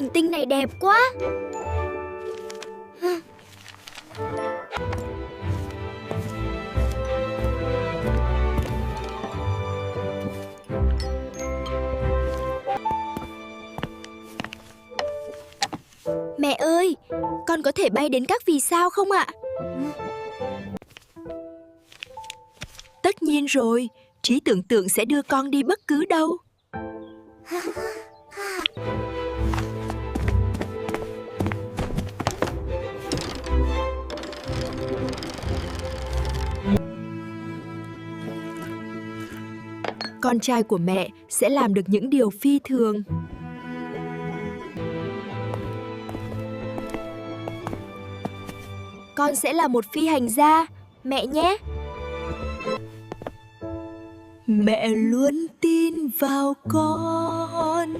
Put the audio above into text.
Hành tinh này đẹp quá. Mẹ ơi, con có thể bay đến các vì sao không ạ? Tất nhiên rồi, trí tưởng tượng sẽ đưa con đi bất cứ đâu. Con trai của mẹ sẽ làm được những điều phi thường. Con sẽ là một phi hành gia, mẹ nhé. Mẹ luôn tin vào con.